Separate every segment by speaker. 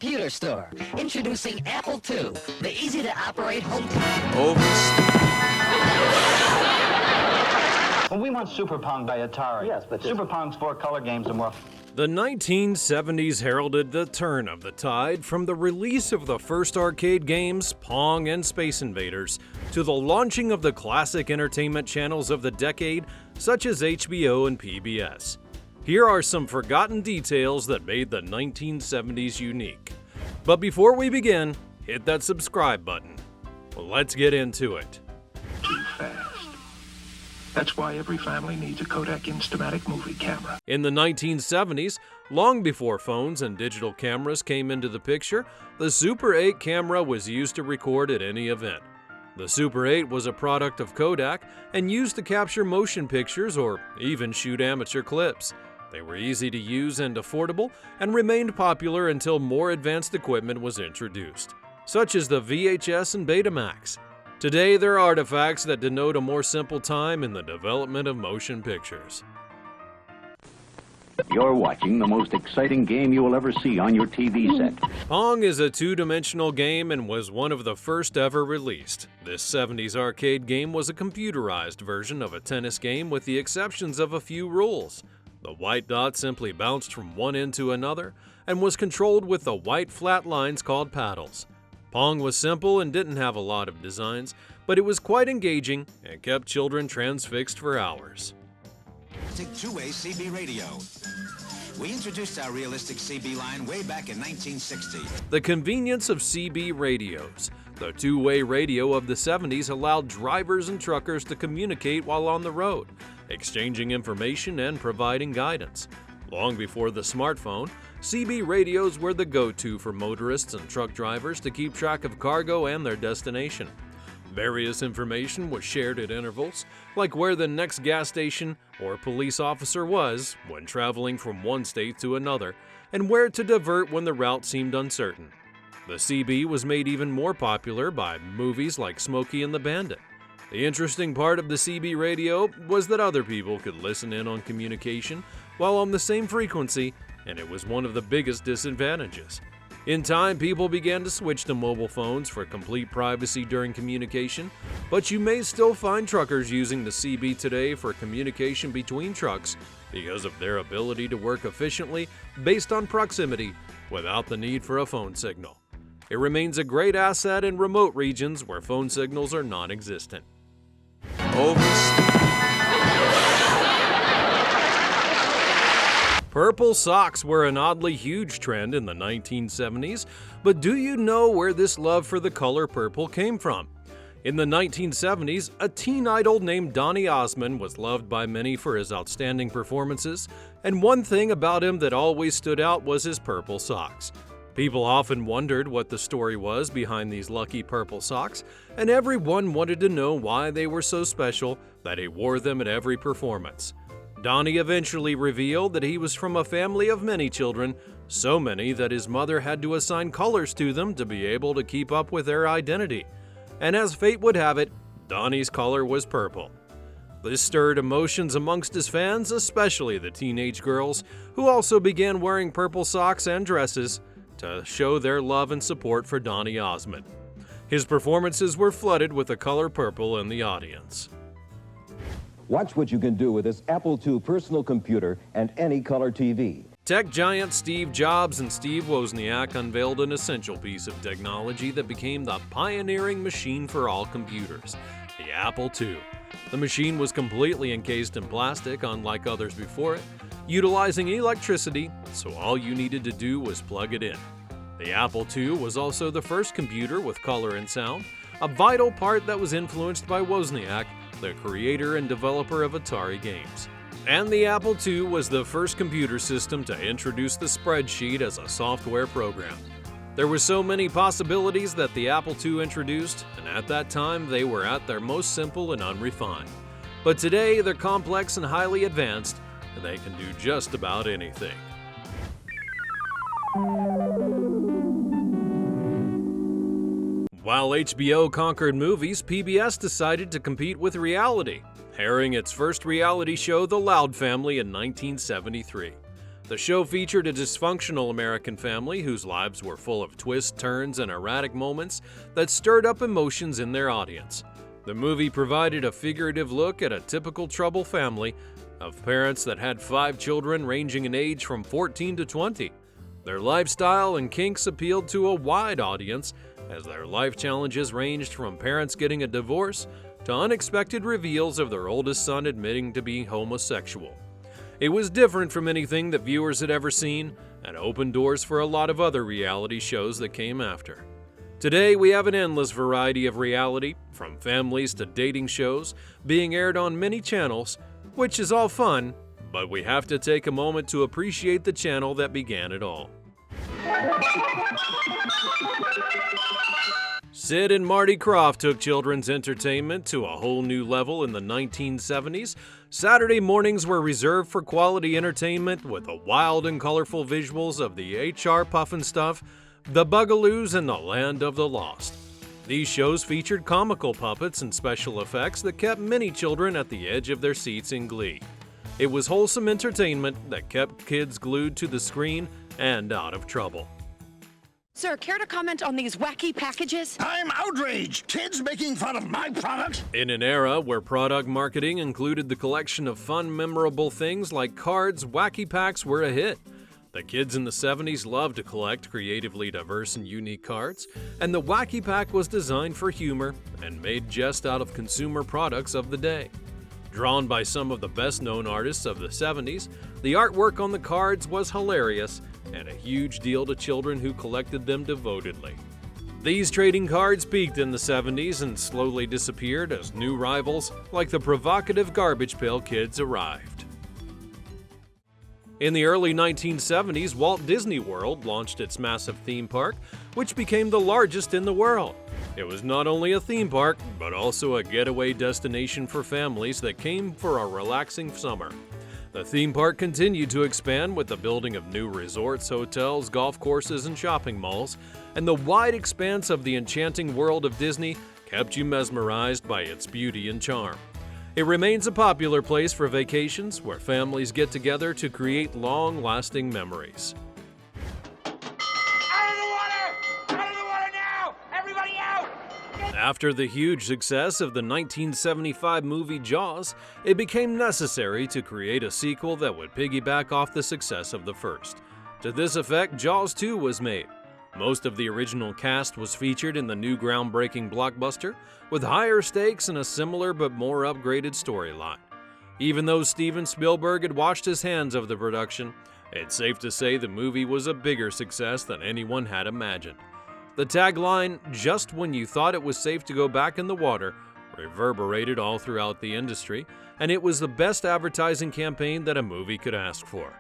Speaker 1: Computer store. Introducing Apple II, the easy-to-operate home.
Speaker 2: Well, we want Super Pong by Atari.
Speaker 3: Yes, but
Speaker 2: Super Pong's 4 color games are more.
Speaker 4: The 1970s heralded the turn of the tide from the release of the first arcade games, Pong and Space Invaders, to the launching of the classic entertainment channels of the decade, such as HBO and PBS. Here are some forgotten details that made the 1970s unique. But before we begin, hit that subscribe button. Let's get into it.
Speaker 5: Too fast. That's why every family needs a Kodak Instamatic movie camera.
Speaker 4: In the 1970s, long before phones and digital cameras came into the picture, the Super 8 camera was used to record at any event. The Super 8 was a product of Kodak and used to capture motion pictures or even shoot amateur clips. They were easy to use and affordable, and remained popular until more advanced equipment was introduced, such as the VHS and Betamax. Today, they're artifacts that denote a more simple time in the development of motion pictures.
Speaker 6: You're watching the most exciting game you will ever see on your TV set.
Speaker 4: Pong is a two-dimensional game and was one of the first ever released. This 70s arcade game was a computerized version of a tennis game with the exceptions of a few rules. The white dot simply bounced from one end to another and was controlled with the white flat lines called paddles. Pong was simple and didn't have a lot of designs, but it was quite engaging and kept children transfixed for hours.
Speaker 7: Two-way CB radio. We introduced our realistic CB line way back in 1960.
Speaker 4: The convenience of CB radios. The two-way radio of the 70s allowed drivers and truckers to communicate while on the road, exchanging information and providing guidance. Long before the smartphone, CB radios were the go-to for motorists and truck drivers to keep track of cargo and their destination. Various information was shared at intervals, like where the next gas station or police officer was when traveling from one state to another, and where to divert when the route seemed uncertain. The CB was made even more popular by movies like Smokey and the Bandit. The interesting part of the CB radio was that other people could listen in on communication while on the same frequency, and it was one of the biggest disadvantages. In time, people began to switch to mobile phones for complete privacy during communication, but you may still find truckers using the CB today for communication between trucks because of their ability to work efficiently based on proximity without the need for a phone signal. It remains a great asset in remote regions where phone signals are non-existent. Purple socks were an oddly huge trend in the 1970s, but do you know where this love for the color purple came from? In the 1970s, a teen idol named Donny Osmond was loved by many for his outstanding performances, and one thing about him that always stood out was his purple socks. People often wondered what the story was behind these lucky purple socks, and everyone wanted to know why they were so special that he wore them at every performance. Donny eventually revealed that he was from a family of many children, so many that his mother had to assign colors to them to be able to keep up with their identity. And as fate would have it, Donny's color was purple. This stirred emotions amongst his fans, especially the teenage girls, who also began wearing purple socks and dresses to show their love and support for Donny Osmond. His performances were flooded with the color purple in the audience.
Speaker 3: Watch what you can do with this Apple II personal computer and any color TV.
Speaker 4: Tech giant Steve Jobs and Steve Wozniak unveiled an essential piece of technology that became the pioneering machine for all computers, the Apple II. The machine was completely encased in plastic, unlike others before it, utilizing electricity, so all you needed to do was plug it in. The Apple II was also the first computer with color and sound, a vital part that was influenced by Wozniak, the creator and developer of Atari games. And the Apple II was the first computer system to introduce the spreadsheet as a software program. There were so many possibilities that the Apple II introduced, and at that time they were at their most simple and unrefined. But today they're complex and highly advanced, and they can do just about anything. While HBO conquered movies, PBS decided to compete with reality, airing its first reality show, The Loud Family, in 1973. The show featured a dysfunctional American family whose lives were full of twists, turns, and erratic moments that stirred up emotions in their audience. The movie provided a figurative look at a typical troubled family of parents that had 5 children ranging in age from 14 to 20. Their lifestyle and kinks appealed to a wide audience, as their life challenges ranged from parents getting a divorce to unexpected reveals of their oldest son admitting to being homosexual. It was different from anything that viewers had ever seen, and opened doors for a lot of other reality shows that came after. Today, we have an endless variety of reality, from families to dating shows, being aired on many channels, which is all fun, but we have to take a moment to appreciate the channel that began it all. Sid and Marty Croft took children's entertainment to a whole new level in the 1970s. Saturday mornings were reserved for quality entertainment with the wild and colorful visuals of the HR Pufnstuf, the Bugaloos, and the Land of the Lost. These shows featured comical puppets and special effects that kept many children at the edge of their seats in glee. It was wholesome entertainment that kept kids glued to the screen and out of trouble.
Speaker 8: Sir, care to comment on these wacky packages?
Speaker 9: I'm outraged! Kids making fun of my product?
Speaker 4: In an era where product marketing included the collection of fun, memorable things like cards, wacky packs were a hit. The kids in the 70s loved to collect creatively diverse and unique cards, and the Wacky Pack was designed for humor and made jest out of consumer products of the day. Drawn by some of the best-known artists of the 70s, the artwork on the cards was hilarious and a huge deal to children who collected them devotedly. These trading cards peaked in the 70s and slowly disappeared as new rivals like the provocative Garbage Pail Kids arrived. In the early 1970s, Walt Disney World launched its massive theme park, which became the largest in the world. It was not only a theme park, but also a getaway destination for families that came for a relaxing summer. The theme park continued to expand with the building of new resorts, hotels, golf courses, and shopping malls, and the wide expanse of the enchanting world of Disney kept you mesmerized by its beauty and charm. It remains a popular place for vacations where families get together to create long-lasting memories. After the huge success of the 1975 movie Jaws, it became necessary to create a sequel that would piggyback off the success of the first. To this effect, Jaws 2 was made. Most of the original cast was featured in the new groundbreaking blockbuster, with higher stakes and a similar but more upgraded storyline. Even though Steven Spielberg had washed his hands of the production, it's safe to say the movie was a bigger success than anyone had imagined. The tagline, "Just when you thought it was safe to go back in the water," reverberated all throughout the industry, and it was the best advertising campaign that a movie could ask for.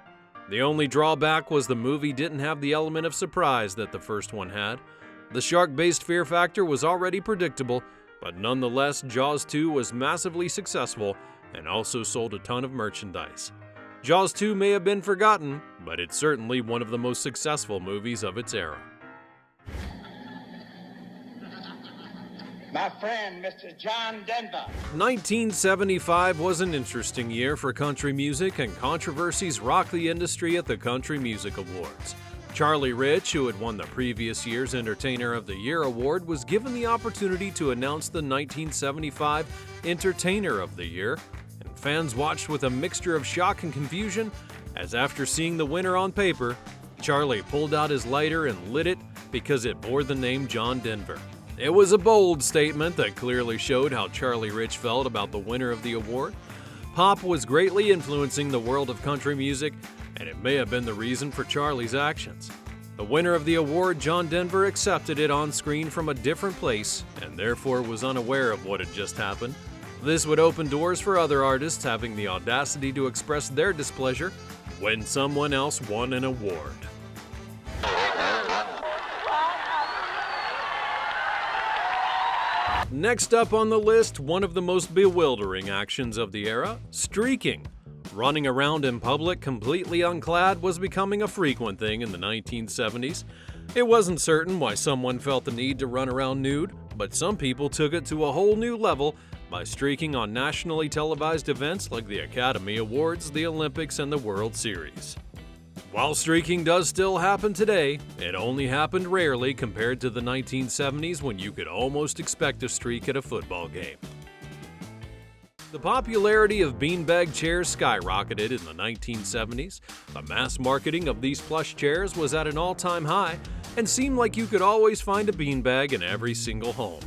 Speaker 4: The only drawback was the movie didn't have the element of surprise that the first one had. The shark-based fear factor was already predictable, but nonetheless, Jaws 2 was massively successful and also sold a ton of merchandise. Jaws 2 may have been forgotten, but it's certainly one of the most successful movies of its era.
Speaker 9: My friend, Mr. John Denver.
Speaker 4: 1975 was an interesting year for country music, and controversies rocked the industry at the Country Music Awards. Charlie Rich, who had won the previous year's Entertainer of the Year award, was given the opportunity to announce the 1975 Entertainer of the Year, and fans watched with a mixture of shock and confusion as, after seeing the winner on paper, Charlie pulled out his lighter and lit it because it bore the name John Denver. It was a bold statement that clearly showed how Charlie Rich felt about the winner of the award. Pop was greatly influencing the world of country music, and it may have been the reason for Charlie's actions. The winner of the award, John Denver, accepted it on screen from a different place and therefore was unaware of what had just happened. This would open doors for other artists having the audacity to express their displeasure when someone else won an award. Next up on the list, one of the most bewildering actions of the era, streaking. Running around in public completely unclad was becoming a frequent thing in the 1970s. It wasn't certain why someone felt the need to run around nude, but some people took it to a whole new level by streaking on nationally televised events like the Academy Awards, the Olympics, and the World Series. While streaking does still happen today, it only happened rarely compared to the 1970s when you could almost expect a streak at a football game. The popularity of beanbag chairs skyrocketed in the 1970s. The mass marketing of these plush chairs was at an all-time high and seemed like you could always find a beanbag in every single home.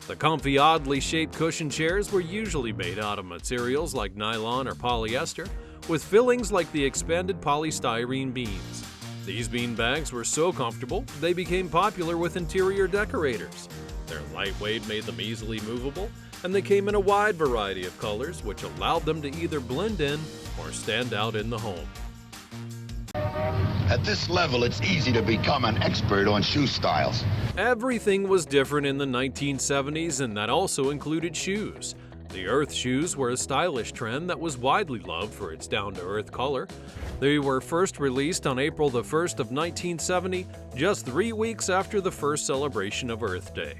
Speaker 4: The comfy, oddly shaped cushion chairs were usually made out of materials like nylon or polyester, with fillings like the expanded polystyrene beams. These beanbags were so comfortable, they became popular with interior decorators. Their lightweight made them easily movable, and they came in a wide variety of colors, which allowed them to either blend in or stand out in the home.
Speaker 9: At this level, it's easy to become an expert on shoe styles.
Speaker 4: Everything was different in the 1970s, and that also included shoes. The Earth shoes were a stylish trend that was widely loved for its down-to-earth color. They were first released on April the 1st of 1970, just 3 weeks after the first celebration of Earth Day.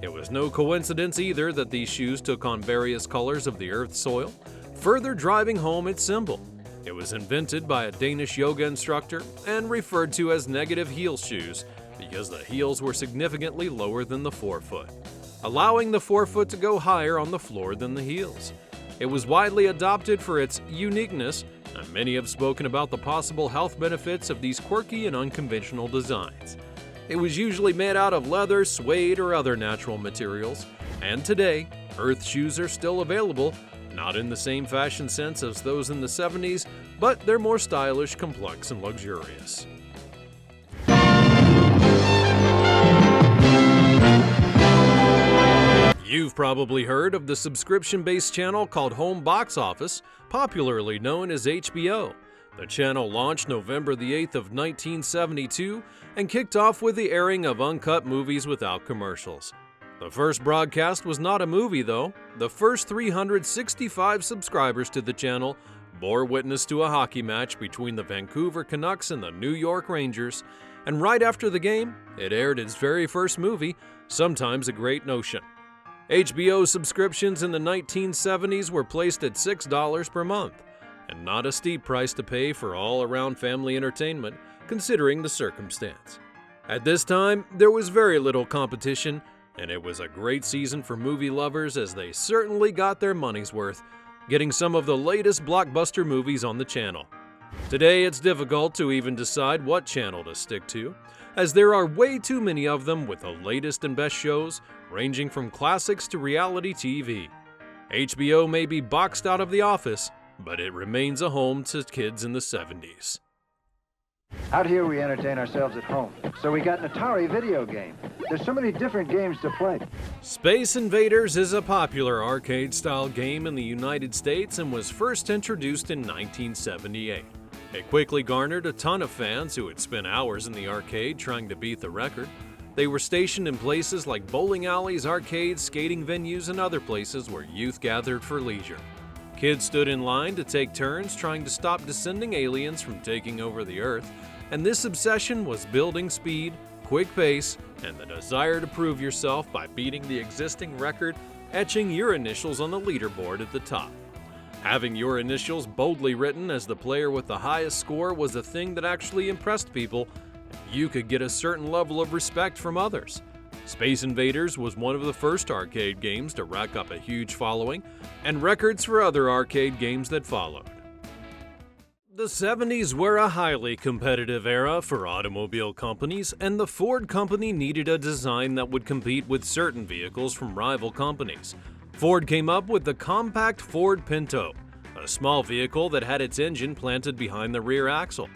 Speaker 4: It was no coincidence either that these shoes took on various colors of the Earth's soil, further driving home its symbol. It was invented by a Danish yoga instructor and referred to as negative heel shoes because the heels were significantly lower than the forefoot, allowing the forefoot to go higher on the floor than the heels. It was widely adopted for its uniqueness, and many have spoken about the possible health benefits of these quirky and unconventional designs. It was usually made out of leather, suede, or other natural materials, and today, Earth shoes are still available, not in the same fashion sense as those in the 70s, but they're more stylish, complex, and luxurious. You've probably heard of the subscription-based channel called Home Box Office, popularly known as HBO. The channel launched November the 8th of 1972 and kicked off with the airing of uncut movies without commercials. The first broadcast was not a movie, though. The first 365 subscribers to the channel bore witness to a hockey match between the Vancouver Canucks and the New York Rangers, and right after the game, it aired its very first movie, Sometimes a Great Notion. HBO subscriptions in the 1970s were placed at $6 per month, and not a steep price to pay for all-around family entertainment, considering the circumstance. At this time, there was very little competition, and it was a great season for movie lovers as they certainly got their money's worth, getting some of the latest blockbuster movies on the channel. Today, it's difficult to even decide what channel to stick to, as there are way too many of them with the latest and best shows, ranging from classics to reality TV. HBO may be boxed out of The Office, but it remains a home to kids in the 70s.
Speaker 10: Out here we entertain ourselves at home, so we got an Atari video game. There's so many different games to play.
Speaker 4: Space Invaders is a popular arcade-style game in the United States and was first introduced in 1978. It quickly garnered a ton of fans who would spend hours in the arcade trying to beat the record. They were stationed in places like bowling alleys, arcades, skating venues, and other places where youth gathered for leisure. Kids stood in line to take turns trying to stop descending aliens from taking over the Earth, and this obsession was building speed, quick pace, and the desire to prove yourself by beating the existing record, etching your initials on the leaderboard at the top. Having your initials boldly written as the player with the highest score was a thing that actually impressed people, and you could get a certain level of respect from others. Space Invaders was one of the first arcade games to rack up a huge following, and records for other arcade games that followed. The 70s were a highly competitive era for automobile companies, and the Ford company needed a design that would compete with certain vehicles from rival companies. Ford came up with the compact Ford Pinto, a small vehicle that had its engine planted behind the rear axle.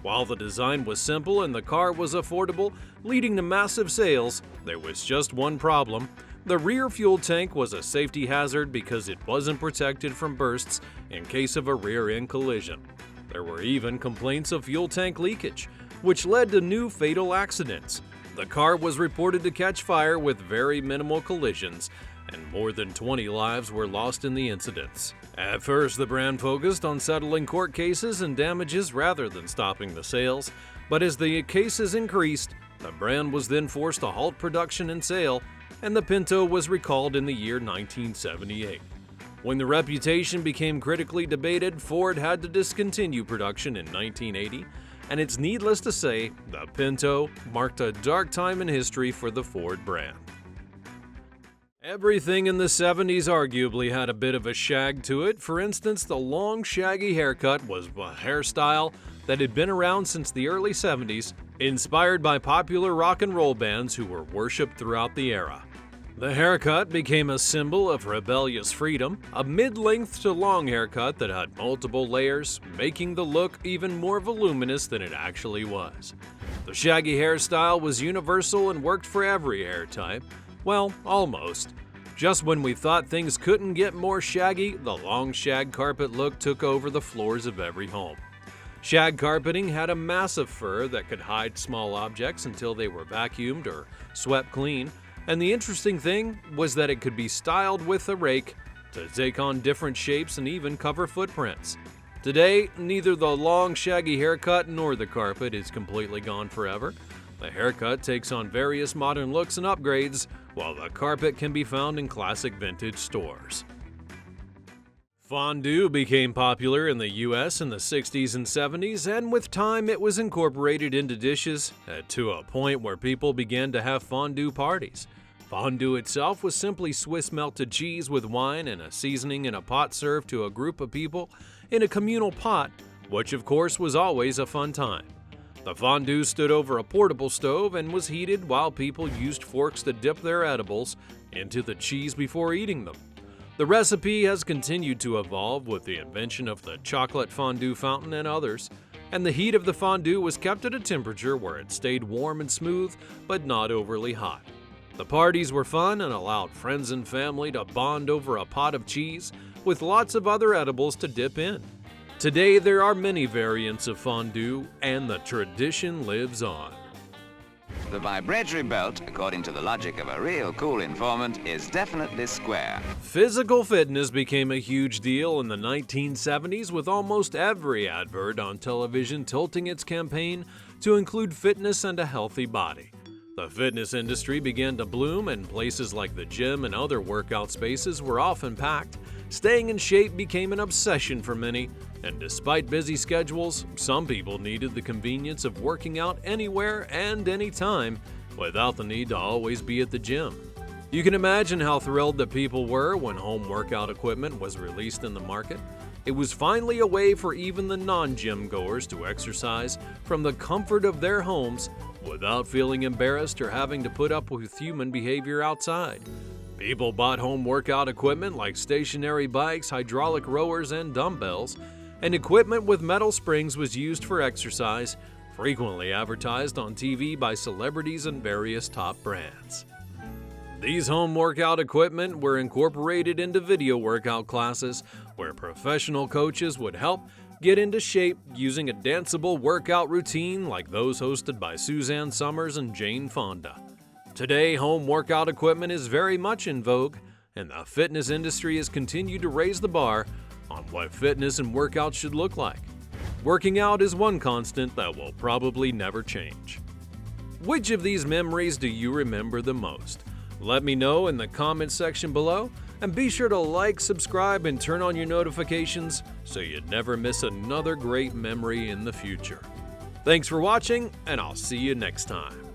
Speaker 4: While the design was simple and the car was affordable, leading to massive sales, there was just one problem. The rear fuel tank was a safety hazard because it wasn't protected from bursts in case of a rear-end collision. There were even complaints of fuel tank leakage, which led to new fatal accidents. The car was reported to catch fire with very minimal collisions, and more than 20 lives were lost in the incidents. At first, the brand focused on settling court cases and damages rather than stopping the sales, but as the cases increased, the brand was then forced to halt production and sale, and the Pinto was recalled in the year 1978. When the reputation became critically debated, Ford had to discontinue production in 1980, and it's needless to say, the Pinto marked a dark time in history for the Ford brand. Everything in the 70s arguably had a bit of a shag to it. For instance, the long, shaggy haircut was a hairstyle that had been around since the early 70s, inspired by popular rock and roll bands who were worshipped throughout the era. The haircut became a symbol of rebellious freedom, a mid-length to long haircut that had multiple layers, making the look even more voluminous than it actually was. The shaggy hairstyle was universal and worked for every hair type. Well, almost. Just when we thought things couldn't get more shaggy, the long shag carpet look took over the floors of every home. Shag carpeting had a massive fur that could hide small objects until they were vacuumed or swept clean, and the interesting thing was that it could be styled with a rake to take on different shapes and even cover footprints. Today, neither the long shaggy haircut nor the carpet is completely gone forever. The haircut takes on various modern looks and upgrades, while the carpet can be found in classic vintage stores. Fondue became popular in the US in the 60s and 70s, and with time it was incorporated into dishes to a point where people began to have fondue parties. Fondue itself was simply Swiss melted cheese with wine and a seasoning in a pot served to a group of people in a communal pot, which of course was always a fun time. The fondue stood over a portable stove and was heated while people used forks to dip their edibles into the cheese before eating them. The recipe has continued to evolve with the invention of the chocolate fondue fountain and others, and the heat of the fondue was kept at a temperature where it stayed warm and smooth but not overly hot. The parties were fun and allowed friends and family to bond over a pot of cheese with lots of other edibles to dip in. Today, there are many variants of fondue, and the tradition lives on.
Speaker 11: The vibratory belt, according to the logic of a real cool informant, is definitely square.
Speaker 4: Physical fitness became a huge deal in the 1970s, with almost every advert on television tilting its campaign to include fitness and a healthy body. The fitness industry began to bloom, and places like the gym and other workout spaces were often packed. Staying in shape became an obsession for many, and despite busy schedules, some people needed the convenience of working out anywhere and anytime without the need to always be at the gym. You can imagine how thrilled the people were when home workout equipment was released in the market. It was finally a way for even the non-gym goers to exercise from the comfort of their homes without feeling embarrassed or having to put up with human behavior outside. People bought home workout equipment like stationary bikes, hydraulic rowers, and dumbbells, and equipment with metal springs was used for exercise, frequently advertised on TV by celebrities and various top brands. These home workout equipment were incorporated into video workout classes where professional coaches would help get into shape using a danceable workout routine like those hosted by Suzanne Summers and Jane Fonda. Today, home workout equipment is very much in vogue, and the fitness industry has continued to raise the bar on what fitness and workout should look like. Working out is one constant that will probably never change. Which of these memories do you remember the most? Let me know in the comments section below, and be sure to like, subscribe, and turn on your notifications so you never miss another great memory in the future. Thanks for watching, and I'll see you next time.